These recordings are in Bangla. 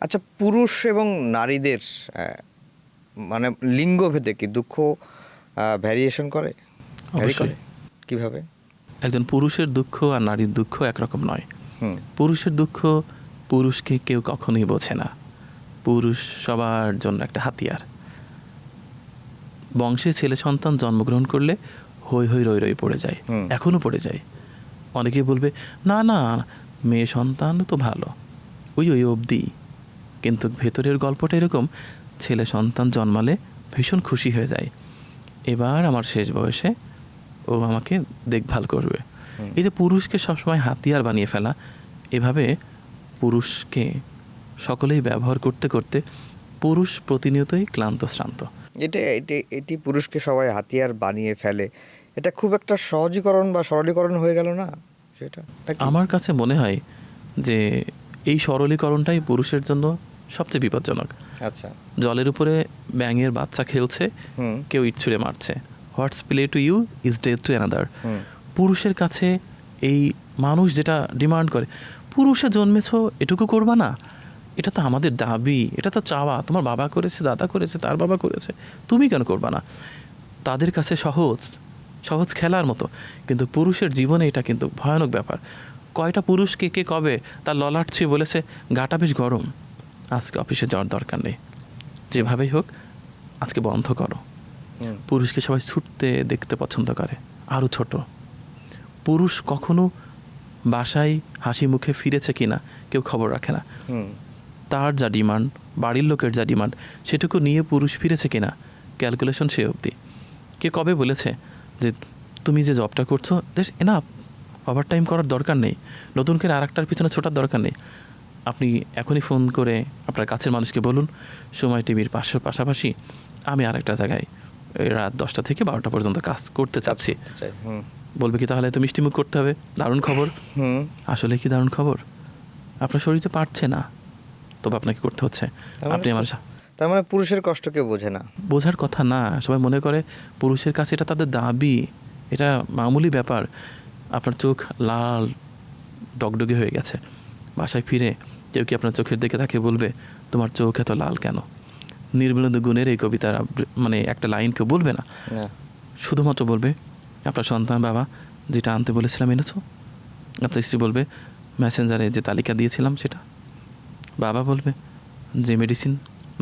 আচ্ছা, পুরুষ এবং নারীদের মানে লিঙ্গভেদে কি দুঃখ ভ্যারিয়েশন করে? ভ্যারি অবশ্যই। করে কিভাবে? একজন পুরুষের দুঃখ আর নারীর দুঃখ একরকম নয়। হুম পুরুষের দুঃখ পুরুষকে কেউ কখনোই বোঝে না। পুরুষ সবার জন্য একটা হাতিয়ার। বংশে ছেলে সন্তান জন্মগ্রহণ করলে হই হই রই রই পড়ে যায়, এখনও পড়ে যায়। অনেকেই বলবে না না, মেয়ে সন্তান তো ভালো, ওই ওই অবধি। কিন্তু ভেতরের গল্পটা এরকম, ছেলে সন্তান জন্মালে ভীষণ খুশি হয়ে যায়, এবার আমার শেষ বয়সে ও আমাকে দেখভাল করবে। এই যে পুরুষকে সবসময় হাতিয়ার বানিয়ে ফেলা, এভাবে পুরুষকে সকলেই ব্যবহার করতে করতে পুরুষ প্রতিনিয়তই ক্লান্ত শ্রান্ত। এটি পুরুষকে সবাই হাতিয়ার বানিয়ে ফেলে, এটা খুব একটা সহজীকরণ বা সরলীকরণ হয়ে গেল না সেটা? আমার কাছে মনে হয় যে এই সরলীকরণটাই পুরুষের জন্য সবচেয়ে বিপজ্জনক। আচ্ছা, জলের উপরে ব্যাঙের বাচ্চা খেলছে, কেউ ইট ছুঁড়ে মারছে। What's play to you is death to another. পুরুষের কাছে এই মানুষ যেটা ডিমান্ড করে, পুরুষে জন্মেছ এটুকু করবা না, এটা তো আমাদের দাবি, এটা তো চাওয়া, তোমার বাবা করেছে, দাদা করেছে, তার বাবা করেছে, তুমি কেন করবা না? তাদের কাছে সহজ সহজ খেলার মতো, কিন্তু পুরুষের জীবনে এটা কিন্তু ভয়ানক ব্যাপার। কয়টা পুরুষকে কে কবে তার ললাট ছুঁয়ে বলেছে গাটা বেশ গরম, আজকে অফিসে যাওয়ার দরকার নেই, যেভাবেই হোক আজকে বন্ধ করো। পুরুষকে সবাই ছুটতে দেখতে পছন্দ করে, আরও ছোট। পুরুষ কখনো বাসায় হাসি মুখে ফিরেছে কিনা কেউ খবর রাখে না। তার যা ডিমান্ড, বাড়ির লোকের যা ডিমান্ড, সেটুকু নিয়ে পুরুষ ফিরেছে কিনা ক্যালকুলেশন সে অবধি। কে কবে বলেছে যে তুমি যে জবটা করছো দ্যাটস এনাফ, ওভার টাইম করার দরকার নেই, নতুন করে আরেকটার পিছনে ছোটার দরকার নেই। আপনি এখনই ফোন করে আপনার কাছের মানুষকে বলুন সময় টিভির পাশাপাশি আমি আরেকটা জায়গায় রাত 10টা থেকে 12টা পর্যন্ত কাজ করতে চাচ্ছি। বলবে কি তাহলে তো মিষ্টিমুখ করতে হবে, দারুণ খবর। আসলে কি দারুণ খবর? আপনার শরীরে পারছে না, তবে আপনাকে করতে হচ্ছে। আপনি আমার তার মানে পুরুষের কষ্ট কেউ বোঝে না। বোঝার কথা না, সবাই মনে করে পুরুষের কাছে এটা তাদের দাবি, এটা মামুলি ব্যাপার। আপনার চোখ লাল ডগডগে হয়ে গেছে, বাসায় ফিরে কেউ কি আপনার চোখের দিকে তাকে বলবে তোমার চোখ এত লাল কেন? নির্মলেন্দু গুণের এই কবিতার মানে একটা লাইন কেউ বলবে না, শুধুমাত্র বলবে আপনার সন্তান বাবা যেটা আনতে বলেছিলাম এনেছো। আপনার স্ত্রী বলবে মেসেঞ্জারে যে তালিকা দিয়েছিলাম সেটা। বাবা বলবে যে মেডিসিন,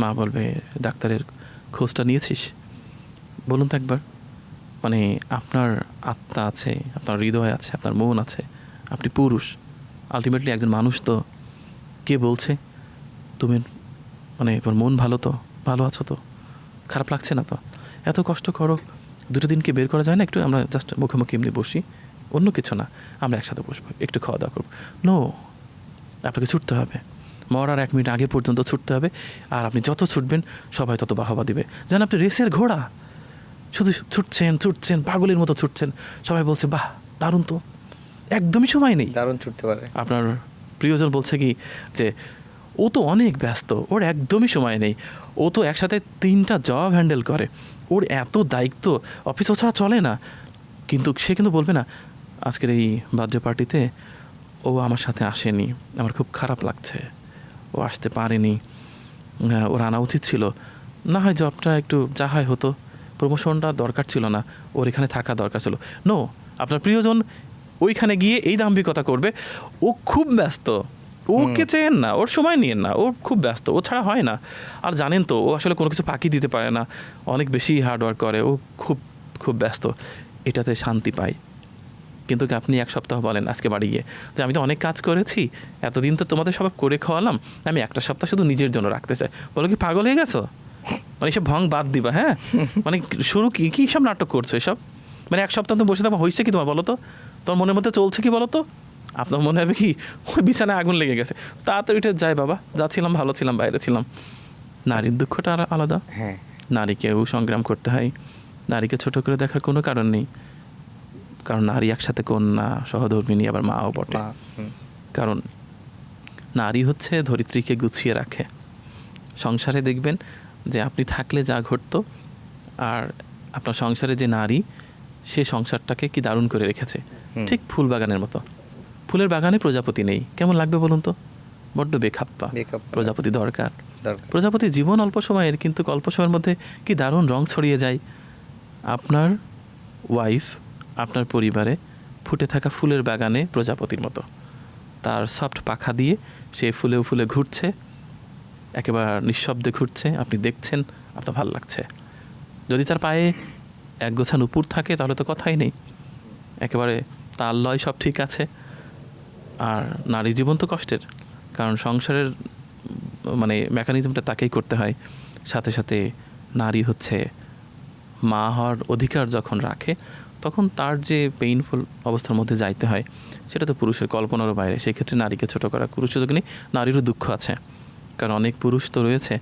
মা বলবে ডাক্তারের খোঁজটা নিয়েছিস। বলুন তো একবার, মানে আপনার আত্মা আছে, আপনার হৃদয় আছে, আপনার মন আছে, আপনি পুরুষ, আলটিমেটলি একজন মানুষ। তো কে বলছে তুমি মানে তোমার মন ভালো তো, ভালো আছো তো, খারাপ লাগছে না তো? এত কষ্ট করো, দুটো দিনকে বের করা যায় না একটু? আমরা জাস্ট মুখোমুখি এমনি বসি, অন্য কিছু না, আমরা একসাথে বসবো, একটু খাওয়া দাওয়া করবো। নো, আপনাকে ছুটতে হবে, মরার 1 মিনিট আগে পর্যন্ত ছুটতে হবে। আর আপনি যত ছুটবেন সবাই তত বাহবা দিবে, যেন আপনি রেসের ঘোড়া, শুধু ছুটছেন পাগলের মতো ছুটছেন। সবাই বলছে বাহ দারুণ তো, একদমই সময় নেই, দারুণ ছুটতে পারে। আপনার প্রিয়জন বলছে কি যে ও তো অনেক ব্যস্ত, ওর একদমই সময় নেই, ও তো একসাথে 3টা জব হ্যান্ডেল করে, ওর এত দায়িত্ব, অফিস ও ছাড়া চলে না। কিন্তু সে কিন্তু বলবে না আজকের এই বার্থডে পার্টিতে ও আমার সাথে আসেনি, আমার খুব খারাপ লাগছে, ও আসতে পারেনি, ওর আনা উচিত ছিল, না হয় জবটা একটু যা হয় হতো, প্রমোশনটা দরকার ছিল না, ওর এখানে থাকা দরকার ছিল। নো, আপনার প্রিয়জন ওইখানে গিয়ে এই দাম্ভিকতা করবে, ও খুব ব্যস্ত, ওকে চেয়েন না, ওর সময় নিয়েন না, ও খুব ব্যস্ত, ও ছাড়া হয় না। আর জানেন তো ও আসলে কোনো কিছু ফাঁকি দিতে পারে না, অনেক বেশি হার্ডওয়ার্ক করে, ও খুব খুব ব্যস্ত, এটাতে শান্তি পায়। কিন্তু আপনি 1 সপ্তাহ বলেন আজকে বাড়ি গিয়ে যে আমি তো অনেক কাজ করেছি, এতদিন তো তোমাদের সবাই করে খাওয়ালাম, আমি একটা সপ্তাহ শুধু নিজের জন্য রাখতে চাই। বলো কি পাগল হয়ে গেছো? মানে এসব ভং বাদ দিবা, হ্যাঁ? মানে শুরু কি সব নাটক করছো এসব? মানে 1 সপ্তাহ তো বসে থাকবো, হয়েছে কি তোমার বলো তো? তোমার মনের মধ্যে চলছে কি বলো তো? আপনার মনে হবে কি ওই বিছানায় আগুন লেগে গেছে, তাড়াতাড়ি উঠে যায় বাবা, যা ছিলাম ভালো ছিলাম, বাইরে ছিলাম। নারীর দুঃখটা আলাদা। হ্যাঁ, নারীকেও সংগ্রাম করতে হয়, নারীকে ছোট করে দেখার কোনো কারণ নেই, কারণ নারী একসাথে কন্যা, সহধর্মিণী, আবার মাও বটে। কারণ নারী হচ্ছে ধরিত্রীকে গুছিয়ে রাখে। সংসারে দেখবেন যে আপনি থাকলে যা ঘটতো, আর আপনার সংসারে যে নারী, সে সংসারটাকে কি দারুণ করে রেখেছে। ঠিক ফুল বাগানের মতো, ফুলের বাগানে প্রজাপতি নেই, কেমন লাগবে বলুন তো? বড্ড বেখাপ্পা। বেখাপ্পা। প্রজাপতি দরকার। দরকার। প্রজাপতি জীবন অল্প সময়ের, কিন্তু অল্প সময়ের মধ্যে কি দারুণ রং ছড়িয়ে যায়। আপনার ওয়াইফ আপনার পরিবারে ফুটে থাকা ফুলের বাগানে প্রজাপতির মতো, তার সফট পাখা দিয়ে সে ফুলে ফুলে ঘুরছে, একেবারে নিঃশব্দে ঘুরছে, আপনি দেখছেন, আপনার ভালো লাগছে। যদি তার পায়ে এক গোছা নুপুর থাকে তাহলে তো কথাই নেই, একেবারে তাল লয় সব ঠিক আছে। আর নারী জীবন তো কষ্টের, কারণ সংসারের মানে মেকানিজমটা তাকেই করতে হয়। সাথে সাথে নারী হচ্ছে মা হওয়ার অধিকার যখন রাখে, তখন তার যে পেইনফুল অবস্থার মধ্যে যাইতে হয়, সেটা তো পুরুষের কল্পনারও বাইরে। সেই ক্ষেত্রে নারীকে ছোট করা পুরুষের জন্য, নারীরও দুঃখ আছে, কারণ অনেক পুরুষ তো রয়েছে